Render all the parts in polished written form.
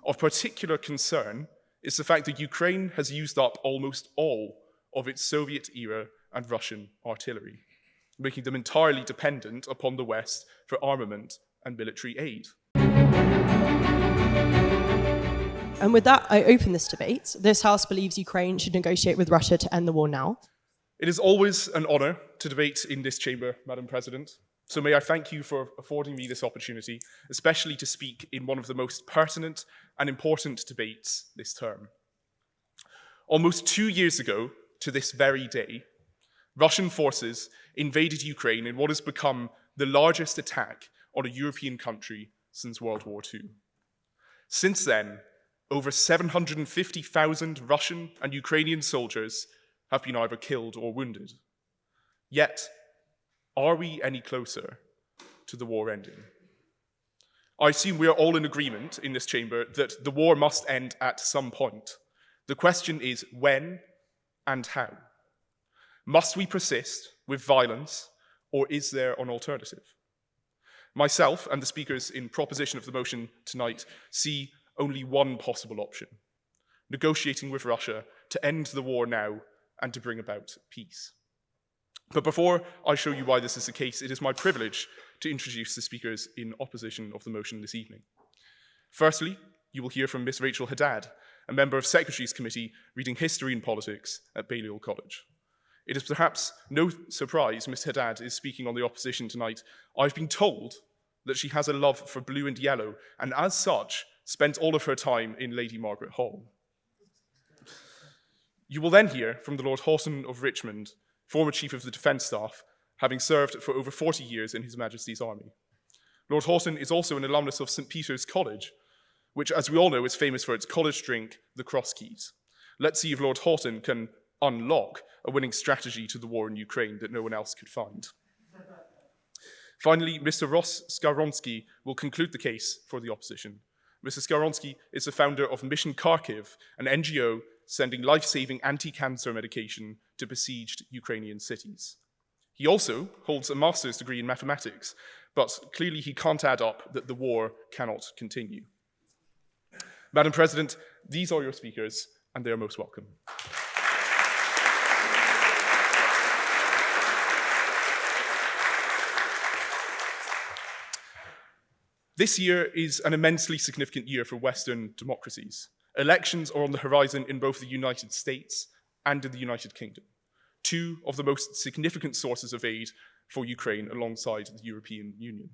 Of particular concern is the fact that Ukraine has used up almost all of its Soviet-era and Russian artillery, making them entirely dependent upon the West for armament and military aid. And with that, I open this debate. This House believes Ukraine should negotiate with Russia to end the war now. It is always an honour to debate in this chamber, Madam President. So may I thank you for affording me this opportunity, especially to speak in one of the most pertinent and important debates this term. Almost 2 years ago, to this very day, Russian forces invaded Ukraine in what has become the largest attack on a European country since World War II. Since then, over 750,000 Russian and Ukrainian soldiers have been either killed or wounded. Yet, are we any closer to the war ending? I assume we are all in agreement in this chamber that the war must end at some point. The question is when and how. Must we persist with violence, or is there an alternative? Myself and the speakers in proposition of the motion tonight see only one possible option: negotiating with Russia to end the war now and to bring about peace. But before I show you why this is the case, it is my privilege to introduce the speakers in opposition of the motion this evening. Firstly, you will hear from Miss Rachel Haddad, a member of Secretary's Committee reading History and Politics at Balliol College. It is perhaps no surprise Miss Haddad is speaking on the opposition tonight. I've been told that she has a love for blue and yellow, and as such, spent all of her time in Lady Margaret Hall. You will then hear from the Lord Houghton of Richmond, former Chief of the Defence Staff, having served for over 40 years in His Majesty's Army. Lord Houghton is also an alumnus of St. Peter's College, which, as we all know, is famous for its college drink, the Cross Keys. Let's see if Lord Houghton can unlock a winning strategy to the war in Ukraine that no one else could find. Finally, Mr. Ross Skaronsky will conclude the case for the opposition. Mr. Skaronsky is the founder of Mission Kharkiv, an NGO sending life-saving anti-cancer medication to besieged Ukrainian cities. He also holds a master's degree in mathematics, but clearly he can't add up that the war cannot continue. Madam President, these are your speakers, and they are most welcome. This year is an immensely significant year for Western democracies. Elections are on the horizon in both the United States and in the United Kingdom, two of the most significant sources of aid for Ukraine alongside the European Union.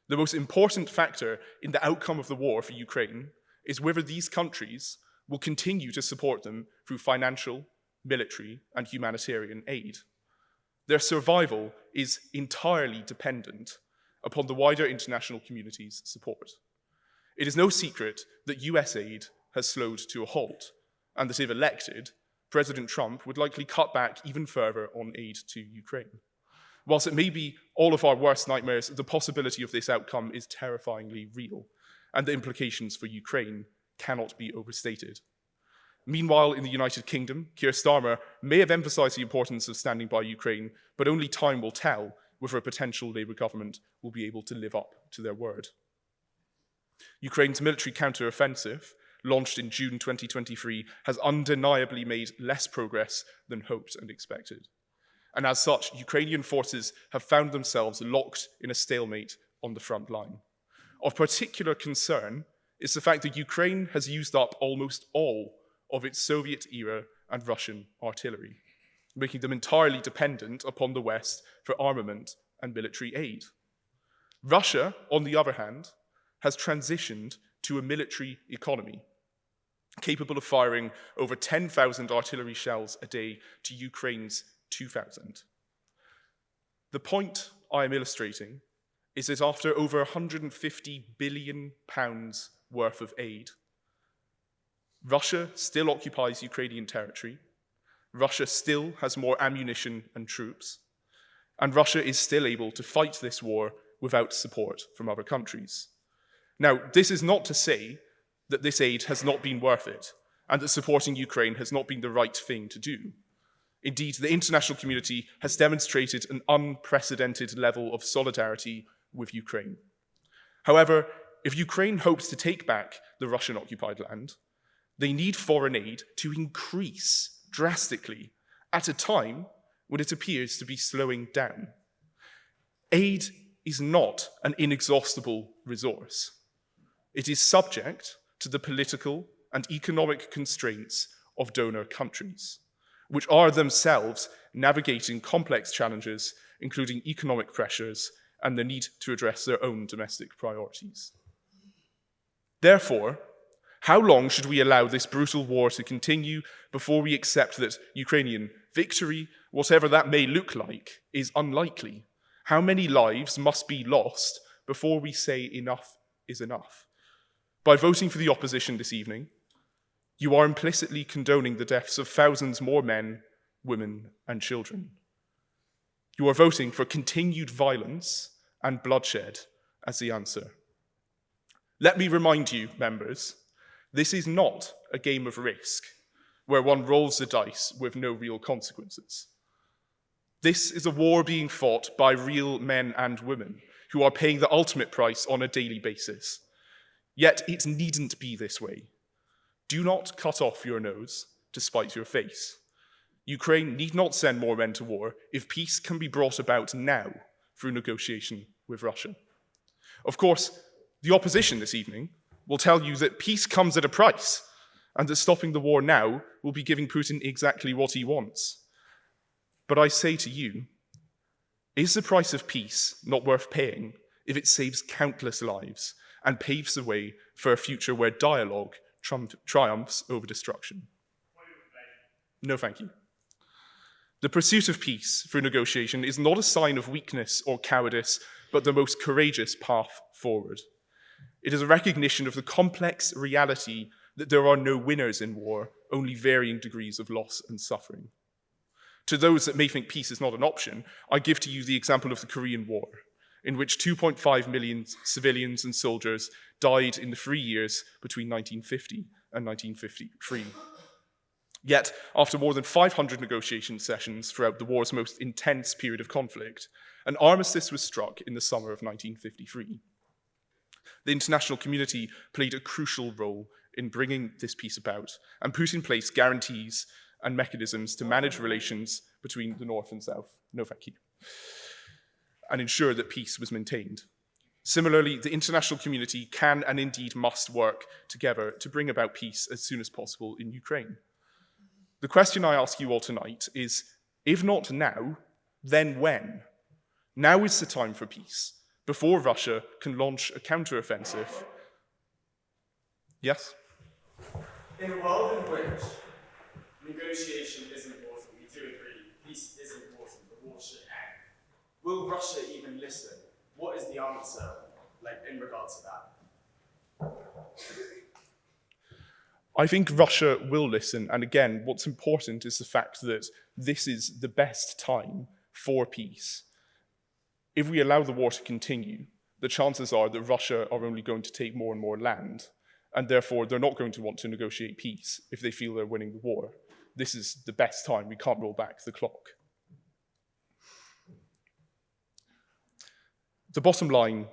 The most important factor in the outcome of the war for Ukraine is whether these countries will continue to support them through financial, military, and humanitarian aid. Their survival is entirely dependent upon the wider international community's support. It is no secret that US aid has slowed to a halt, and that if elected, President Trump would likely cut back even further on aid to Ukraine. Whilst it may be all of our worst nightmares, the possibility of this outcome is terrifyingly real, and the implications for Ukraine cannot be overstated. Meanwhile, in the United Kingdom, Keir Starmer may have emphasised the importance of standing by Ukraine, but only time will tell whether a potential Labour government will be able to live up to their word. Ukraine's military counter-offensive, launched in June 2023, has undeniably made less progress than hoped and expected. And as such, Ukrainian forces have found themselves locked in a stalemate on the front line. Of particular concern is the fact that Ukraine has used up almost all of its Soviet-era and Russian artillery, making them entirely dependent upon the West for armament and military aid. Russia, on the other hand, has transitioned to a military economy, capable of firing over 10,000 artillery shells a day to Ukraine's 2,000. The point I am illustrating is that after over £150 billion worth of aid, Russia still occupies Ukrainian territory, Russia still has more ammunition and troops, and Russia is still able to fight this war without support from other countries. Now, this is not to say that this aid has not been worth it, and that supporting Ukraine has not been the right thing to do. Indeed, the international community has demonstrated an unprecedented level of solidarity with Ukraine. However, if Ukraine hopes to take back the Russian-occupied land, they need foreign aid to increase drastically at a time when it appears to be slowing down. Aid is not an inexhaustible resource. It is subject to the political and economic constraints of donor countries, which are themselves navigating complex challenges, including economic pressures and the need to address their own domestic priorities. Therefore, how long should we allow this brutal war to continue before we accept that Ukrainian victory, whatever that may look like, is unlikely? How many lives must be lost before we say enough is enough? By voting for the opposition this evening, you are implicitly condoning the deaths of thousands more men, women, and children. You are voting for continued violence and bloodshed as the answer. Let me remind you, members, this is not a game of risk where one rolls the dice with no real consequences. This is a war being fought by real men and women who are paying the ultimate price on a daily basis. Yet it needn't be this way. Do not cut off your nose to spite your face. Ukraine need not send more men to war if peace can be brought about now through negotiation with Russia. Of course, the opposition this evening will tell you that peace comes at a price and that stopping the war now will be giving Putin exactly what he wants. But I say to you, is the price of peace not worth paying if it saves countless lives and paves the way for a future where dialogue triumphs over destruction? No, thank you. The pursuit of peace through negotiation is not a sign of weakness or cowardice, but the most courageous path forward. It is a recognition of the complex reality that there are no winners in war, only varying degrees of loss and suffering. To those that may think peace is not an option, I give to you the example of the Korean War, in which 2.5 million civilians and soldiers died in the 3 years between 1950 and 1953. Yet, after more than 500 negotiation sessions throughout the war's most intense period of conflict, an armistice was struck in the summer of 1953. The international community played a crucial role in bringing this peace about and put in place guarantees and mechanisms to manage relations between the North and South, no thank you, and ensure that peace was maintained. Similarly, the international community can and indeed must work together to bring about peace as soon as possible in Ukraine. The question I ask you all tonight is, if not now, then when? Now is the time for peace, before Russia can launch a counteroffensive. Yes? In a world in which negotiation is important, we do agree, peace is important, the war should end. Will Russia even listen? What is the answer, in regards to that? I think Russia will listen, and again, what's important is the fact that this is the best time for peace. If we allow the war to continue, the chances are that Russia are only going to take more and more land, and therefore they're not going to want to negotiate peace if they feel they're winning the war. This is the best time. We can't roll back the clock. The bottom line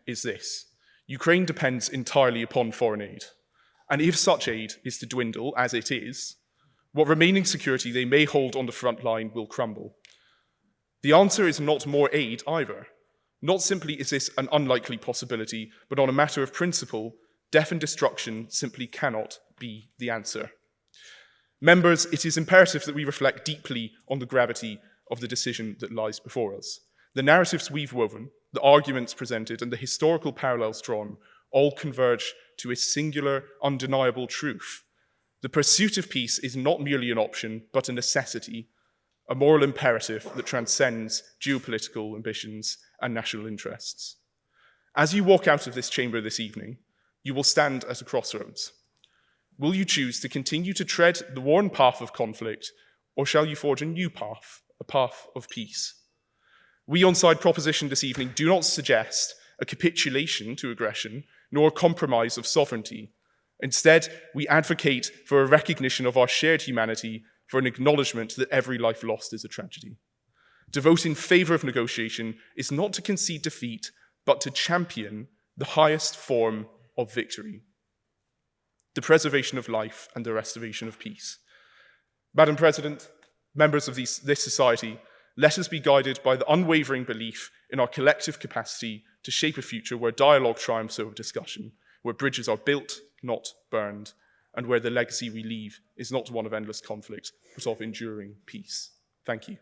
is this: Ukraine depends entirely upon foreign aid. And if such aid is to dwindle, as it is, what remaining security they may hold on the front line will crumble. The answer is not more aid either. Not simply is this an unlikely possibility, but on a matter of principle, death and destruction simply cannot be the answer. Members, it is imperative that we reflect deeply on the gravity of the decision that lies before us. The narratives we've woven, the arguments presented, and the historical parallels drawn all converge to a singular, undeniable truth. The pursuit of peace is not merely an option, but a necessity, a moral imperative that transcends geopolitical ambitions and national interests. As you walk out of this chamber this evening, you will stand at a crossroads. Will you choose to continue to tread the worn path of conflict, or shall you forge a new path, a path of peace? We on Side Proposition this evening do not suggest a capitulation to aggression, nor a compromise of sovereignty. Instead, we advocate for a recognition of our shared humanity, for an acknowledgement that every life lost is a tragedy. To vote in favour of negotiation is not to concede defeat, but to champion the highest form of victory, the preservation of life and the restoration of peace. Madam President, members of this society, let us be guided by the unwavering belief in our collective capacity to shape a future where dialogue triumphs over discussion, where bridges are built, not burned, and where the legacy we leave is not one of endless conflict, but of enduring peace. Thank you.